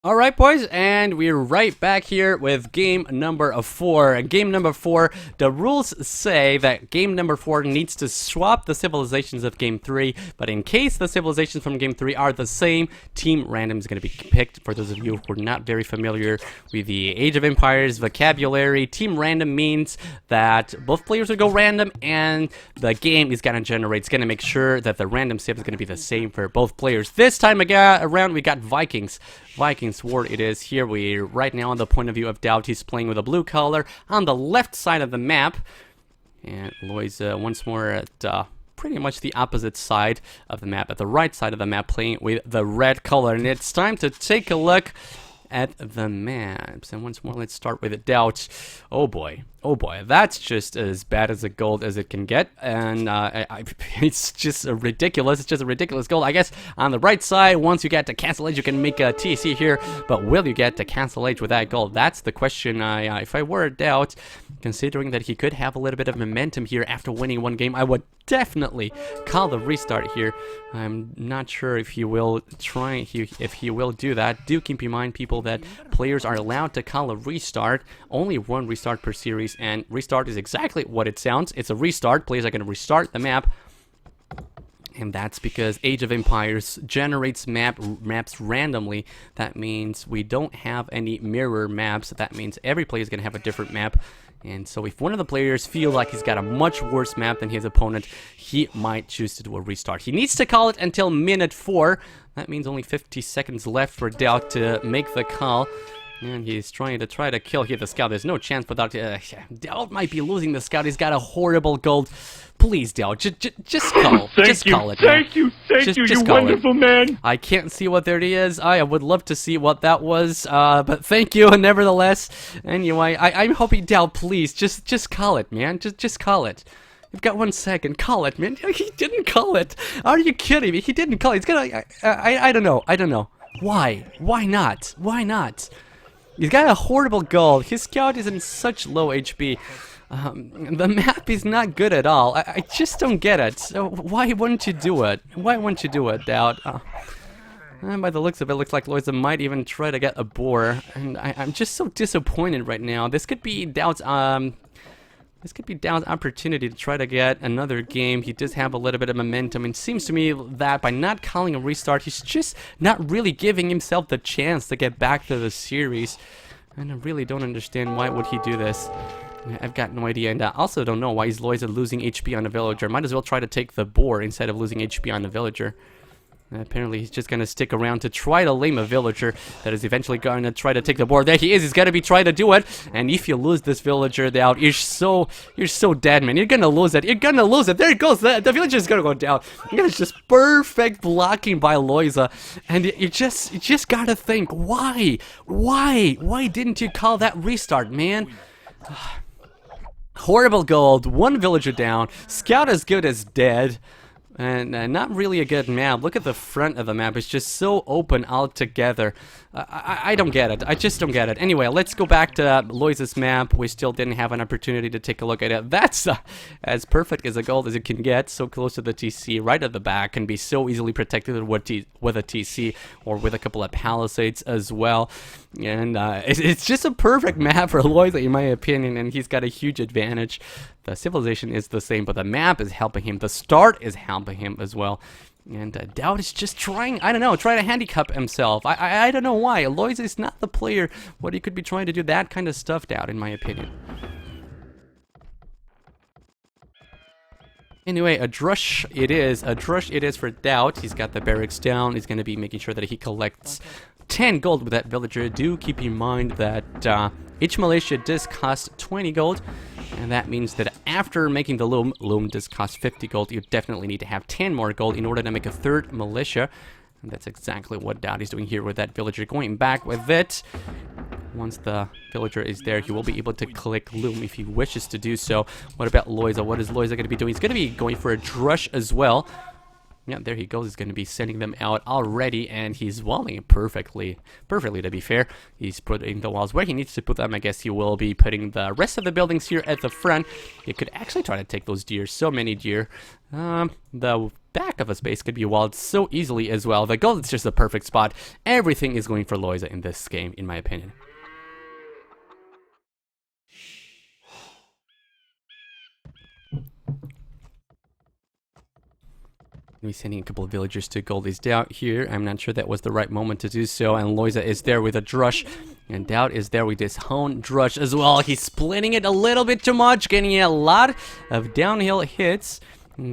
Alright boys, and we're right back here with game number 4. And game number 4, the rules say that game number 4 needs to swap the civilizations of game 3, but in case the civilizations from game 3 are the same, Team Random is going to be picked. For those of you who are not very familiar with the Age of Empires vocabulary, Team Random means that both players will go random, and the game is going to generate, it's going to make sure that the random civ is going to be the same for both players. This time around, we got Vikings war it is. Here we're right now on the point of view of DauT. He's playing with a blue color on the left side of the map, and Lojza once more at pretty much the opposite side of the map, at the right side of the map, playing with the red color. And it's time to take a look at the maps, and once more let's start with DauT. Oh boy, that's just as bad as a gold as it can get, and it's just a ridiculous gold. I guess on the right side, once you get to Castle Age, you can make a TC here, but will you get to Castle Age with that gold? That's the question. If I were DauT, considering that he could have a little bit of momentum here after winning one game, I would definitely call the restart here. I'm not sure if he will if he will do that. Do keep in mind, people, that players are allowed to call a restart, only one restart per series, and restart is exactly what it sounds. It's a restart. Players are going to restart the map, and that's because Age of Empires generates maps randomly. That means we don't have any mirror maps. That means every player is going to have a different map. And so if one of the players feels like he's got a much worse map than his opponent, he might choose to do a restart. He needs to call it until minute 4. That means only 50 seconds left for DauT to make the call. And he's trying to kill here the scout. There's no chance for DauT. DauT might be losing the scout. He's got a horrible gold. Please, DauT, just call. Just call it. Thank you, you wonderful man. I can't see what there is. I would love to see what that was, but thank you nevertheless. Anyway, I'm hoping DauT, please, just call it, man. Just call it. You've got 1 second. Call it, man. He didn't call it. Are you kidding me? He didn't call it. He's gonna. I don't know. I don't know. Why? Why not? Why not? He's got a horrible gold. His scout is in such low HP. The map is not good at all. I just don't get it. So why wouldn't you do it? Why wouldn't you do it, DauT? And by the looks of it, looks like Lojza might even try to get a boar. And I'm just so disappointed right now. This could be DauT's opportunity to try to get another game. He does have a little bit of momentum, and it seems to me that by not calling a restart, he's just not really giving himself the chance to get back to the series. And I really don't understand why would he do this. I've got no idea, and I also don't know why is Lojza losing HP on the villager. Might as well try to take the boar instead of losing HP on the villager. Apparently he's just gonna stick around to try to lame a villager that is eventually gonna try to take the board. There he is. He's gonna be trying to do it. And if you lose this villager DauT, you're so dead, man. You're gonna lose it. You're gonna lose it. There it goes. The villager's gonna go down. It's just perfect blocking by Lojza. And you just gotta think, why didn't you call that restart, man? Horrible gold. 1 villager down. Scout as good as dead. And not really a good map. Look at the front of the map. It's just so open altogether. I don't get it. I just don't get it. Anyway, let's go back to Lojza's map. We still didn't have an opportunity to take a look at it. That's as perfect as a gold as it can get. So close to the TC. Right at the back. Can be so easily protected with a TC or with a couple of palisades as well. And it's just a perfect map for Lojza, in my opinion. And he's got a huge advantage. The civilization is the same, but the map is helping him. The start is helping him as well. And DauT is just trying, I don't know, try to handicap himself. I don't know why. Lojza is not the player what he could be trying to do that kind of stuff, DauT, in my opinion. Anyway, a drush it is. A drush it is for DauT. He's got the barracks down. He's going to be making sure that he collects 10 gold with that villager. Do keep in mind that each militia does cost 20 gold. And that means that after making the loom does cost 50 gold, you definitely need to have 10 more gold in order to make a 3rd militia. And that's exactly what DauT is doing here with that villager. Going back with it. Once the villager is there, he will be able to click loom if he wishes to do so. What about Lojza? What is Lojza going to be doing? He's going to be going for a drush as well. Yeah, there he goes. He's going to be sending them out already, and he's walling perfectly to be fair. He's putting the walls where he needs to put them. I guess he will be putting the rest of the buildings here at the front. He could actually try to take those deer. So many deer. The back of a space could be walled so easily as well. The gold is just a perfect spot. Everything is going for Lojza in this game, in my opinion. We're sending a couple of villagers to gold is DauT here. I'm not sure that was the right moment to do so. And Lojza is there with a drush. And DauT is there with his own drush as well. He's splitting it a little bit too much, getting a lot of downhill hits.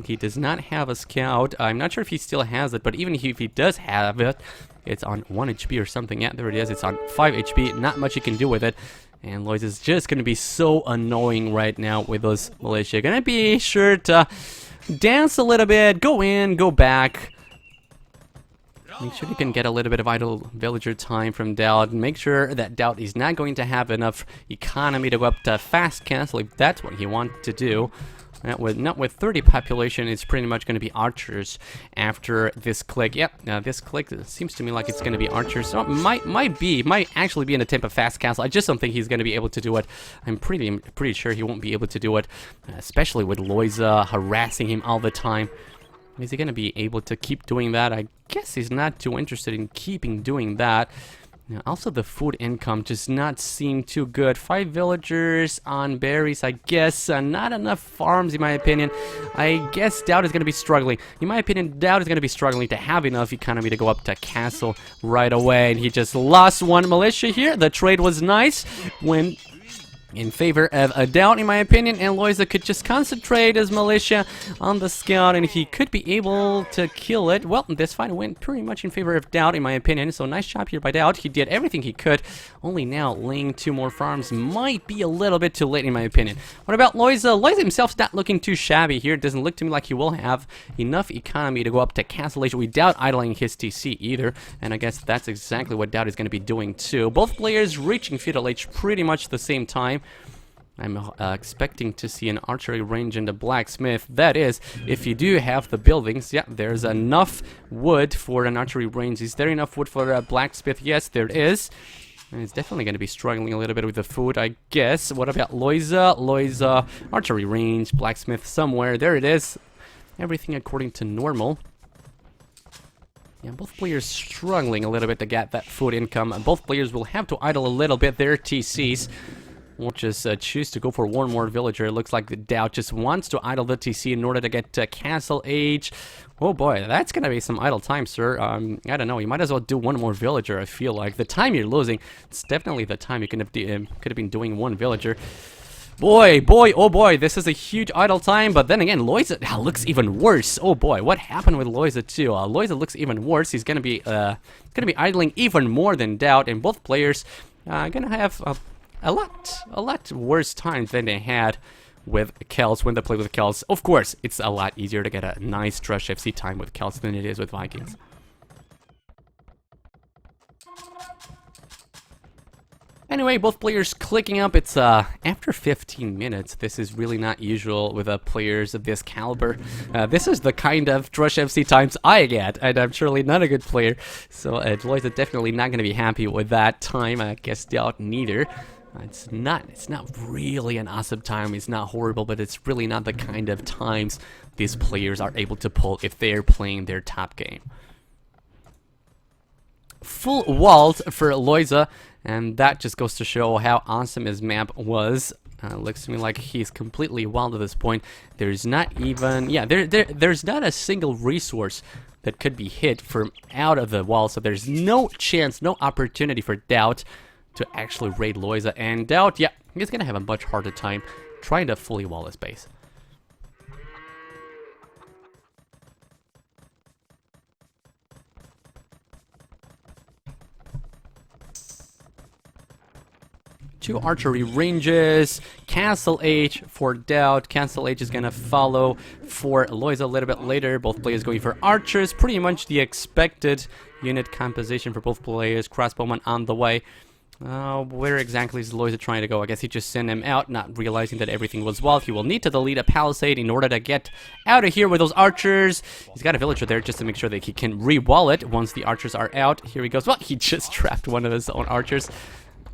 He does not have a scout. I'm not sure if he still has it, but even if he does have it, it's on 1 HP or something. Yeah, there it is. It's on 5 HP. Not much he can do with it. And Lojza is just going to be so annoying right now with those militia. Going to be sure to dance a little bit, go in, go back. Make sure you can get a little bit of idle villager time from DauT. Make sure that DauT is not going to have enough economy to go up to fast cancel if that's what he wants to do. Not with 30 population, it's pretty much going to be archers after this click. Yep, this click seems to me like it's going to be archers. So it might actually be an attempt of fast cancel. I just don't think he's going to be able to do it. I'm pretty sure he won't be able to do it, especially with Lojza harassing him all the time. Is he going to be able to keep doing that? I guess he's not too interested in keeping doing that. Now, also, the food income does not seem too good. 5 villagers on berries, I guess. Not enough farms, in my opinion. I guess DauT is going to be struggling. In my opinion, DauT is going to be struggling to have enough economy to go up to castle right away. And he just lost 1 militia here. The trade was nice when in favor of a DauT, in my opinion, and Lojza could just concentrate his militia on the scout, and if he could be able to kill it, well, this fight went pretty much in favor of DauT, in my opinion, so nice job here by DauT. He did everything he could, only now laying 2 more farms might be a little bit too late, in my opinion. What about Lojza? Lojza himself's not looking too shabby here. It doesn't look to me like he will have enough economy to go up to Castle Age without idling his TC either, and I guess that's exactly what DauT is going to be doing too. Both players reaching Feudal Age pretty much the same time. I'm expecting to see an archery range in the blacksmith. That is, if you do have the buildings. Yeah, there's enough wood for an archery range. Is there enough wood for a blacksmith? Yes, there is. And it's definitely going to be struggling a little bit with the food, I guess. What about Lojza? Lojza, archery range, blacksmith somewhere. There it is. Everything according to normal. Yeah, both players struggling a little bit to get that food income. Both players will have to idle a little bit their TCs. We'll just choose to go for 1 more villager. It looks like the DauT just wants to idle the TC in order to get to Castle Age. Oh boy, that's gonna be some idle time, sir. I don't know. You might as well do 1 more villager. I feel like the time you're losing, it's definitely the time you could have been doing 1 villager. Boy, oh boy, this is a huge idle time. But then again, Lojza looks even worse. Oh boy, what happened with Lojza too? Lojza looks even worse. He's gonna be idling even more than DauT, and both players gonna have a lot worse times than they had with Celts when they played with Celts. Of course, it's a lot easier to get a nice Drush FC time with Celts than it is with Vikings. Anyway, both players clicking up. It's after 15 minutes. This is really not usual with players of this caliber. This is the kind of Drush FC times I get, and I'm surely not a good player. So Lojza definitely not going to be happy with that time. I guess DauT neither. It's not really an awesome time. It's not horrible, but it's really not the kind of times these players are able to pull if they're playing their top game. Full walled for Lojza, and that just goes to show how awesome his map was. Looks to me like he's completely walled at this point. There's not even, yeah, there's not a single resource that could be hit from out of the wall, so there's no chance, no opportunity for DauT to actually raid Lojza. And DauT, yeah, he's gonna have a much harder time trying to fully wall his base. Two archery ranges, Castle Age for DauT. Castle Age is gonna follow for Lojza a little bit later. Both players going for archers, pretty much the expected unit composition for both players. Crossbowman on the way. Where exactly is Lojza trying to go? I guess he just sent him out, not realizing that everything was walled. He will need to delete a palisade in order to get out of here with those archers. He's got a villager there just to make sure that he can re-wall it once the archers are out. Here he goes. Well, he just trapped one of his own archers.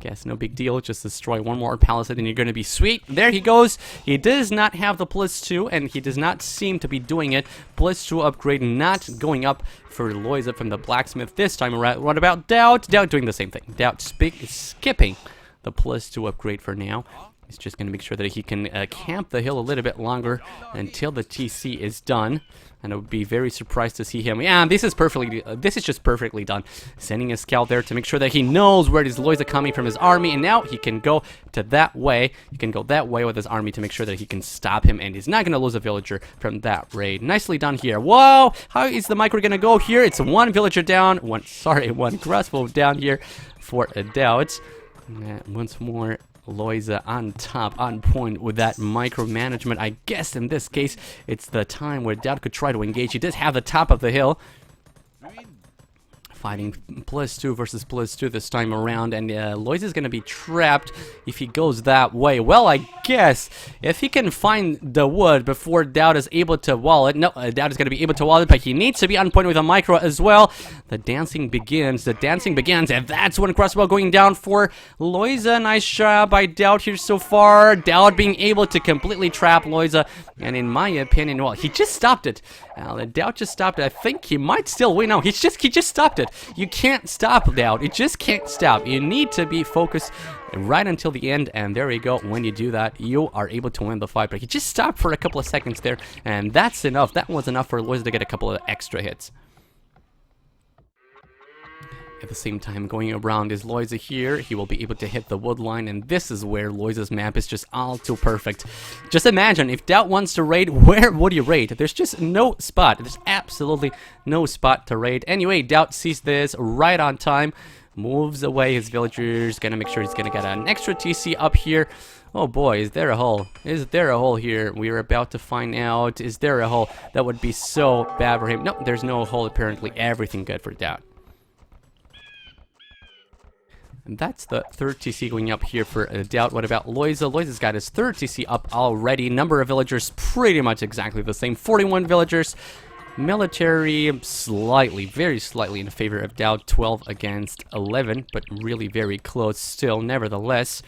Guess no big deal. Just destroy one more palisade and you're going to be sweet. There he goes. He does not have the +2 and he does not seem to be doing it. +2 upgrade not going up for Lojza from the blacksmith this time around. What about DauT? DauT doing the same thing. DauT skipping the +2 upgrade for now. He's just going to make sure that he can camp the hill a little bit longer until the TC is done. And I would be very surprised to see him. Yeah, this is just perfectly done. Sending a scout there to make sure that he knows where is Lojza coming from his army. And now he can go to that way. He can go that way with his army to make sure that he can stop him. And he's not going to lose a villager from that raid. Nicely done here. Whoa! How is the micro going to go here? It's one villager down. One crossbow down here for a DauT. Once more. Lojza on top, on point with that micromanagement. I guess in this case, it's the time where DauT could try to engage. He does have the top of the hill. Fighting +2 versus +2 this time around, and Lojza is going to be trapped if he goes that way. Well, I guess if he can find the wood before DauT is able to wall it. No, DauT is going to be able to wall it, but he needs to be on point with a micro as well. The dancing begins, and that's one crossbow going down for Lojza. Nice shot by DauT here so far. DauT being able to completely trap Lojza, and in my opinion, well, he just stopped it. DauT just stopped it. I think he might still win. No, he just stopped it. You can't stop DauT. It just can't stop. You need to be focused right until the end, and there you go. When you do that, you are able to win the fight. But he just stopped for a couple of seconds there, and that's enough. That was enough for Lojza to get a couple of extra hits. At the same time, going around is Lojza here. He will be able to hit the wood line, and this is where Lojza's map is just all too perfect. Just imagine, if DauT wants to raid, where would you raid? There's just no spot. There's absolutely no spot to raid. Anyway, DauT sees this right on time, moves away his villagers, gonna make sure he's gonna get an extra TC up here. Oh boy, is there a hole? Is there a hole here? We're about to find out. Is there a hole? That would be so bad for him. No, there's no hole apparently. Everything good for DauT. And that's the third TC going up here for DauT. What about Lojza? Lojza's got his third TC up already. Number of villagers pretty much exactly the same. 41 villagers. Military slightly, very slightly in favor of DauT. 12 against 11, but really very close still nevertheless.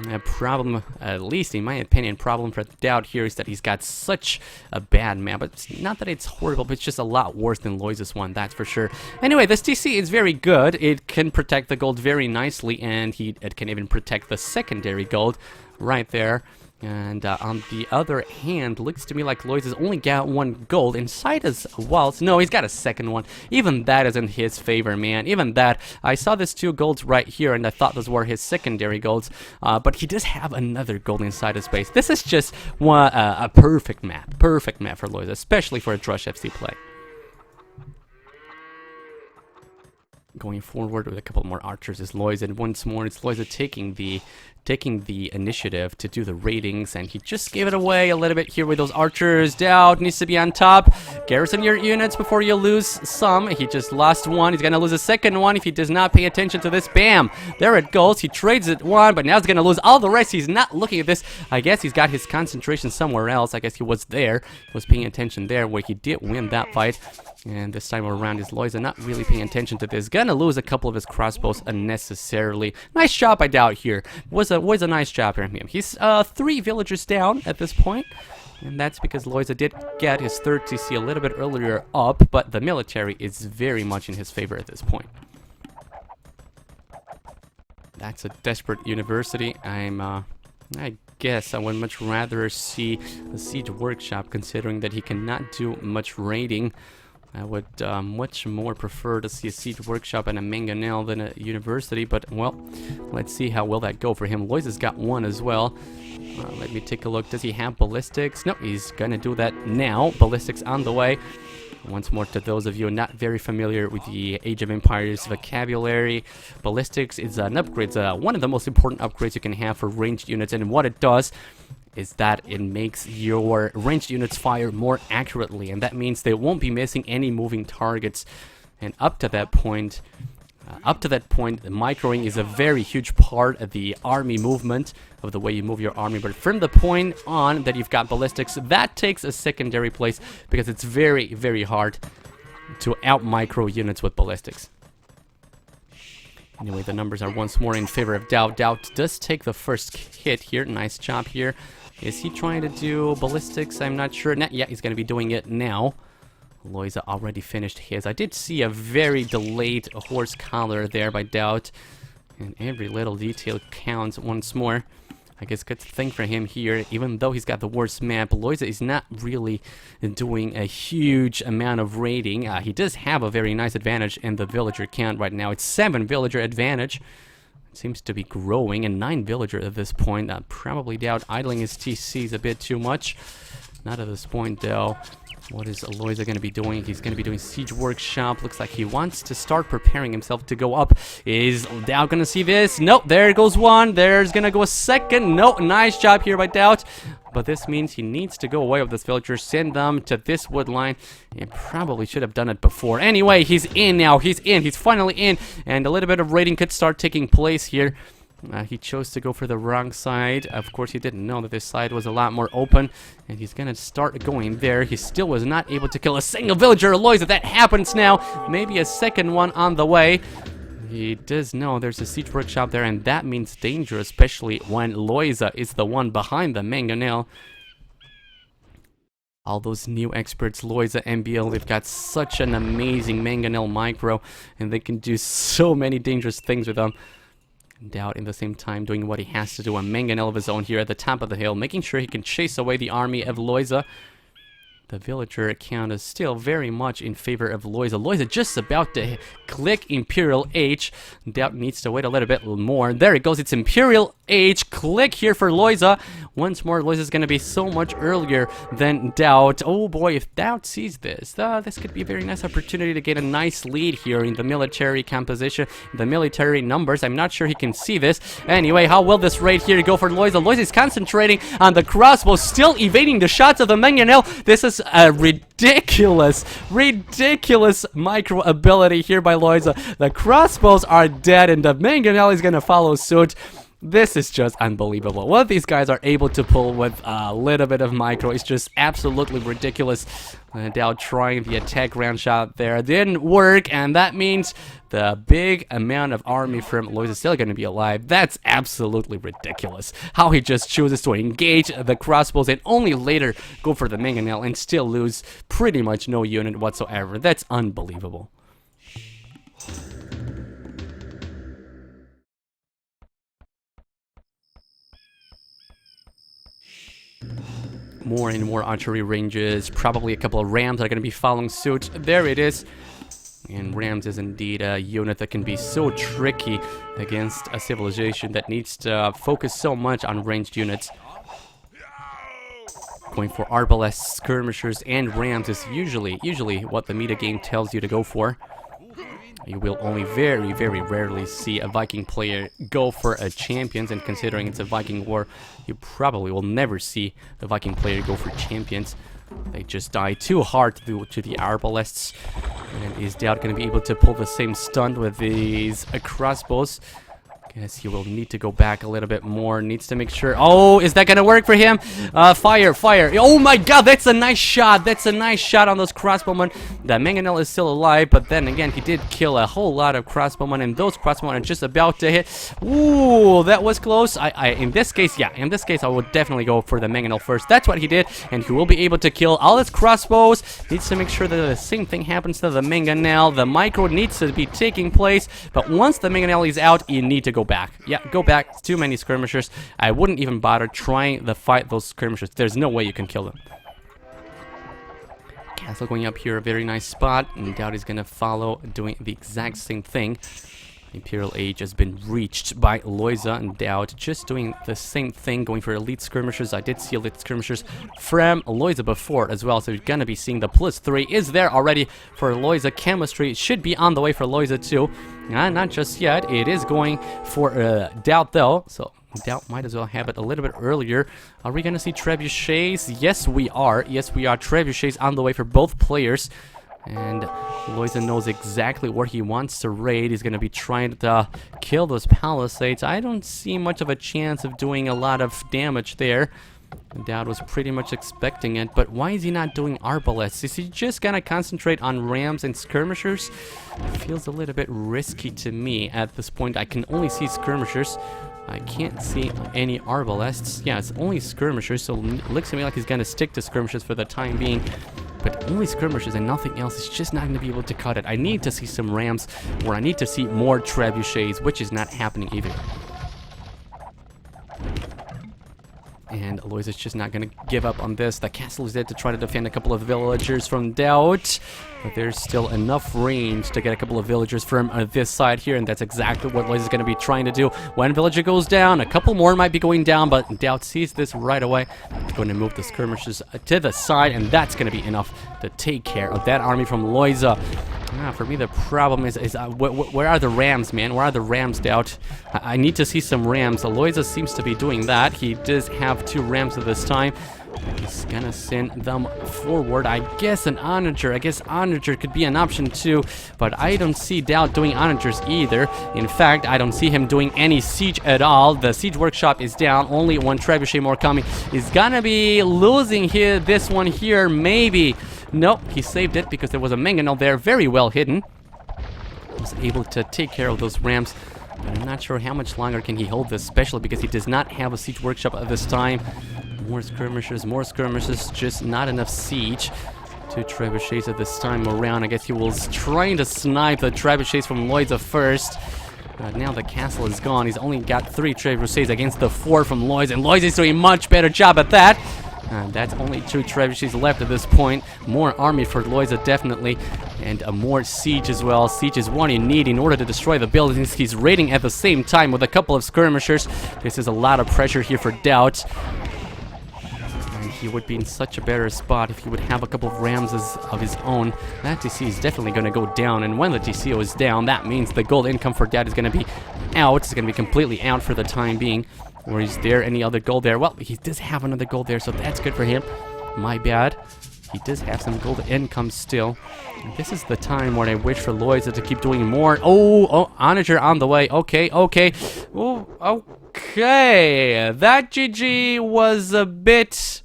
A problem, at least in my opinion, problem for DauT here is that he's got such a bad map. It's not that it's horrible, but it's just a lot worse than Lojza's one, that's for sure. Anyway, this TC is very good. It can protect the gold very nicely, and it can even protect the secondary gold right there. And on the other hand, looks to me like Lojza's only got one gold inside his walls. No, he's got a second one. Even that is in his favor, man. Even that. I saw these 2 golds right here, and I thought those were his secondary golds. But he does have another gold inside his base. This is just a perfect map. Perfect map for Lojza, especially for a Drush FC play. Going forward with a couple more archers is Lojza, and once more it's Lojza taking the initiative to do the ratings, and he just gave it away a little bit here with those archers. DauT needs to be on top. Garrison your units before you lose some. He just lost one. He's gonna lose a second one if he does not pay attention to this. Bam! There it goes. He trades it one, but now he's gonna lose all the rest. He's not looking at this. I guess he's got his concentration somewhere else. I guess he was there, was paying attention there, where he did win that fight. And this time around is Lojza not really paying attention to this. Gonna lose a couple of his crossbows unnecessarily. Nice job by DauT here. Was a nice job from him. He's 3 villagers down at this point. And that's because Lojza did get his third TC a little bit earlier up, but the military is very much in his favor at this point. That's a desperate university. I guess I would much rather see a siege workshop, considering that he cannot do much raiding. I would much more prefer to see a siege workshop and a mangonel than a university, but well, let's see how well that go for him. Lojza's got one as well. Let me take a look. Does he have ballistics? No, he's gonna do that now. Ballistics on the way. Once more, to those of you not very familiar with the Age of Empires vocabulary, ballistics is an upgrade. It's one of the most important upgrades you can have for ranged units, and what it does is that it makes your ranged units fire more accurately, and that means they won't be missing any moving targets. And up to that point, the microing is a very huge part of the army movement, of the way you move your army. But from the point on that you've got ballistics, that takes a secondary place, because it's very, very hard to out micro units with ballistics. Anyway, the numbers are once more in favor of DauT. DauT does take the first hit here. Nice job here. Is he trying to do ballistics? I'm not sure. Yeah, he's going to be doing it now. Lojza already finished his. I did see a very delayed horse collar there by DauT. And every little detail counts once more. I guess good thing for him here, even though he's got the worst map, Lojza is not really doing a huge amount of raiding. He does have a very nice advantage in the villager count right now. It's 7 villager advantage. It seems to be growing, and 9 villager at this point. Probably DauT idling his TCs a bit too much. Not at this point though. What is Lojza going to be doing? He's going to be doing Siege Workshop. Looks like he wants to start preparing himself to go up. Is DauT going to see this? Nope, there goes one. There's going to go a second. Nope, nice job here by DauT. But this means he needs to go away with this villager, send them to this wood line. He probably should have done it before. Anyway, he's in now. He's in. He's finally in. And a little bit of raiding could start taking place here. He chose to go for the wrong side. Of course, he didn't know that this side was a lot more open. And he's going to start going there. He still was not able to kill a single villager. Lojza, that happens now. Maybe a second one on the way. He does know there's a siege workshop there, and that means danger, especially when Lojza is the one behind the mangonel. All those new experts, Lojza, MBL, they've got such an amazing mangonel micro, and they can do so many dangerous things with them. DauT in the same time doing what he has to do, a mangonel of his own here at the top of the hill, making sure he can chase away the army of Lojza. The villager account is still very much in favor of Lojza. Lojza just about to click Imperial Age. DauT needs to wait a little bit more. There it goes. It's Imperial Age. Click here for Lojza. Once more, Lojza is going to be so much earlier than DauT. Oh boy, if DauT sees this, this could be a very nice opportunity to get a nice lead here in the military composition, the military numbers. I'm not sure he can see this. Anyway, how will this raid here go for Lojza? Lojza is concentrating on the crossbow, still evading the shots of the mangonel. This is a ridiculous micro ability here by Lojza. The crossbows are dead, and the mangonel is going to follow suit. This is just unbelievable. What these guys are able to pull with a little bit of micro is just absolutely ridiculous. DauT trying the attack round shot there. Didn't work, and that means the big amount of army from Lojza is still going to be alive. That's absolutely ridiculous. How he just chooses to engage the crossbows and only later go for the mangonel and still lose pretty much no unit whatsoever. That's unbelievable. More and more archery ranges, probably a couple of rams are going to be following suit. There it is. And rams is indeed a unit that can be so tricky against a civilization that needs to focus so much on ranged units. Going for arbalests, skirmishers, and rams is usually what the meta game tells you to go for. You will only very, very rarely see a Viking player go for a champions, and considering it's a Viking war, you probably will never see the Viking player go for champions. They just die too hard to the arbalests. And is DauT going to be able to pull the same stunt with these crossbows? Guess he will need to go back a little bit more. Needs to make sure. Oh, is that gonna work for him? Fire. Oh my god, that's a nice shot. That's a nice shot on those crossbowmen. The mangonel is still alive, but then again, he did kill a whole lot of crossbowmen, and those crossbowmen are just about to hit. Ooh, that was close. In this case, I would definitely go for the mangonel first. That's what he did, and he will be able to kill all his crossbows. Needs to make sure that the same thing happens to the mangonel. The micro needs to be taking place, but once the mangonel is out, you need to go back. Yeah, go back. Too many skirmishers. I wouldn't even bother trying to fight those skirmishers. There's no way you can kill them. Castle going up here, a very nice spot, and DauT is gonna follow, doing the exact same thing. Imperial Age has been reached by Lojza, and DauT just doing the same thing, going for elite skirmishers. I did see elite skirmishers from Lojza before as well, so you're gonna be seeing the +3 is there already for Lojza. Chemistry should be on the way for Lojza too. Not just yet. It is going for DauT though, so DauT might as well have it a little bit earlier. Are we gonna see trebuchets? Yes, we are. Trebuchets on the way for both players. And Lojza knows exactly where he wants to raid. He's going to be trying to kill those palisades. I don't see much of a chance of doing a lot of damage there. DauT was pretty much expecting it, but why is he not doing arbalests? Is he just gonna concentrate on rams and skirmishers? Feels a little bit risky to me at this point. I can only see skirmishers. I can't see any arbalests. Yeah, it's only skirmishers, so it looks to me like he's gonna stick to skirmishers for the time being. But only skirmishers and nothing else is just not going to be able to cut it. I need to see some rams, or I need to see more trebuchets, which is not happening either. And Lojza's just not going to give up on this. The castle is there to try to defend a couple of villagers from DauT. But there's still enough range to get a couple of villagers from this side here. And that's exactly what Lojza's going to be trying to do. One villager goes down. A couple more might be going down. But DauT sees this right away. He's going to move the skirmishers to the side. And that's going to be enough to take care of that army from Lojza. For me, the problem is where are the rams, man? Where are the rams, DauT? I need to see some rams. Lojza seems to be doing that. He does have 2 rams at this time. He's gonna send them forward. I guess an onager. I guess onager could be an option too, but I don't see DauT doing onagers either. In fact, I don't see him doing any siege at all. The siege workshop is down. Only 1 trebuchet more coming. He's gonna be losing here. This one here, maybe. Nope, he saved it because there was a mangonel there, very well hidden. He was able to take care of those rams. But I'm not sure how much longer can he hold this, especially because he does not have a siege workshop at this time. More skirmishers, just not enough siege. 2 trebuchets at this time around. I guess he was trying to snipe the trebuchets from Lojza first. But now the castle is gone. He's only got 3 trebuchets against the 4 from Lojza, and Lojza is doing a much better job at that. That's only 2 trebuchets left at this point. More army for Lojza, definitely. And more siege as well. Siege is what you need in order to destroy the buildings. He's raiding at the same time with a couple of skirmishers. This is a lot of pressure here for DauT. And he would be in such a better spot if he would have a couple of rams of his own. That TC is definitely going to go down. And when the TCO is down, that means the gold income for DauT is going to be out. It's going to be completely out for the time being. Or is there any other gold there? Well, he does have another gold there, so that's good for him. My bad. He does have some gold income still. And this is the time when I wish for Lojza to keep doing more. Oh, onager on the way. Okay. Oh, okay. That GG was a bit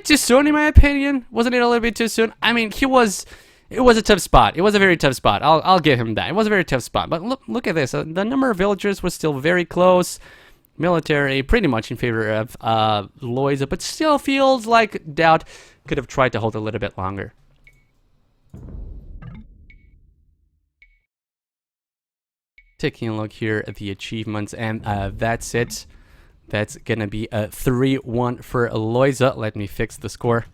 too soon, in my opinion. Wasn't it a little bit too soon? I mean, it was a tough spot. It was a very tough spot. I'll give him that. It was a very tough spot. But look at this. The number of villagers was still very close. Military pretty much in favor of Lojza, but still feels like DauT could have tried to hold a little bit longer. Taking a look here at the achievements, and that's it. That's gonna be a 3-1 for Lojza. Let me fix the score.